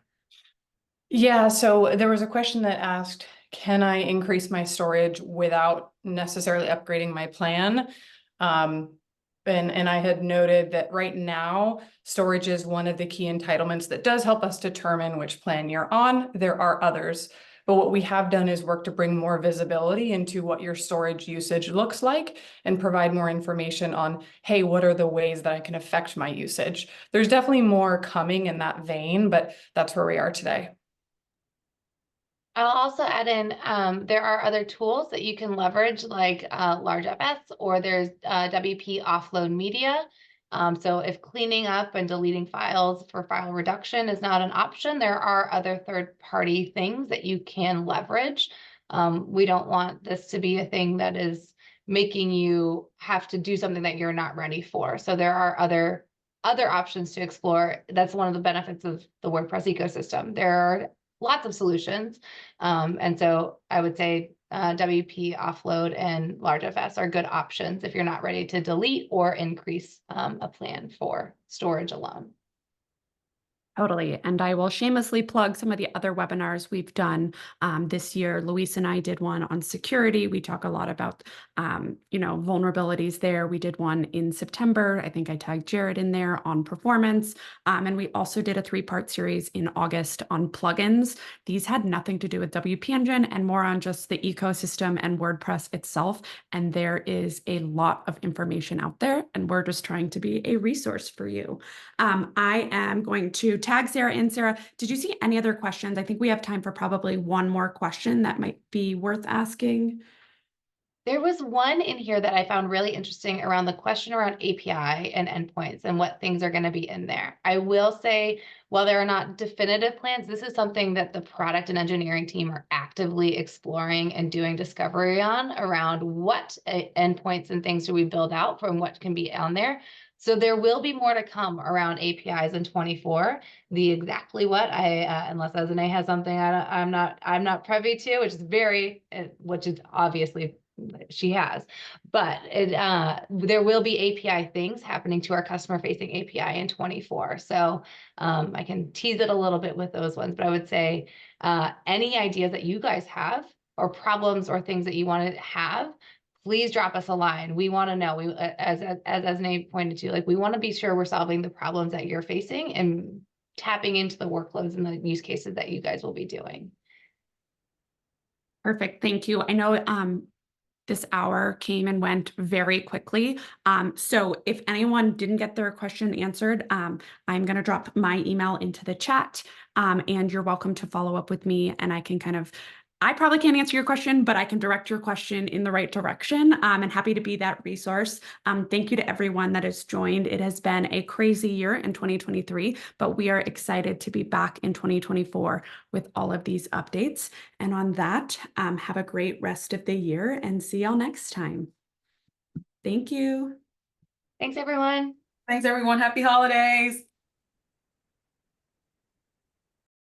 Yeah, so there was a question that asked, can I increase my storage without necessarily upgrading my plan? And I had noted that right now, storage is one of the key entitlements that does help us determine which plan you're on. There are others, but what we have done is work to bring more visibility into what your storage usage looks like and provide more information on, hey, what are the ways that I can affect my usage? There's definitely more coming in that vein, but that's where we are today. I'll also add in, there are other tools that you can leverage like LargeFS or there's WP Offload Media. So if cleaning up and deleting files for file reduction is not an option, there are other third-party things that you can leverage. We don't want this to be a thing that is making you have to do something that you're not ready for. So there are other options to explore. That's one of the benefits of the WordPress ecosystem. There are lots of solutions. And so I would say WP offload and large FS are good options if you're not ready to delete or increase a plan for storage alone. Totally. And I will shamelessly plug some of the other webinars we've done this year. Luis and I did one on security. We talk a lot about, vulnerabilities there. We did one in September. I think I tagged Jared in there on performance. And we also did a 3-part series in August on plugins. These had nothing to do with WP Engine and more on just the ecosystem and WordPress itself. And there is a lot of information out there, and we're just trying to be a resource for you. I am going to tag Sarah in. Sarah, did you see any other questions? I think we have time for probably one more question that might be worth asking. There was one in here that I found really interesting around the question around API and endpoints and what things are going to be in there. I will say, while there are not definitive plans, this is something that the product and engineering team are actively exploring and doing discovery on around what endpoints and things do we build out from what can be on there. So there will be more to come around APIs in 24. The exactly what unless Azane has something I'm not privy to, which is obviously she has, but there will be API things happening to our customer facing API in 24. So I can tease it a little bit with those ones, but I would say any ideas that you guys have or problems or things that you want to have, please drop us a line. We want to know. We, as Nate pointed to, we want to be sure we're solving the problems that you're facing and tapping into the workloads and the use cases that you guys will be doing. Perfect. Thank you. I know this hour came and went very quickly. So if anyone didn't get their question answered, I'm going to drop my email into the chat, and you're welcome to follow up with me, and I probably can't answer your question, but I can direct your question in the right direction. And happy to be that resource. Thank you to everyone that has joined. It has been a crazy year in 2023, but we are excited to be back in 2024 with all of these updates. And on that, have a great rest of the year and see y'all next time. Thank you. Thanks, everyone. Thanks, everyone. Happy holidays.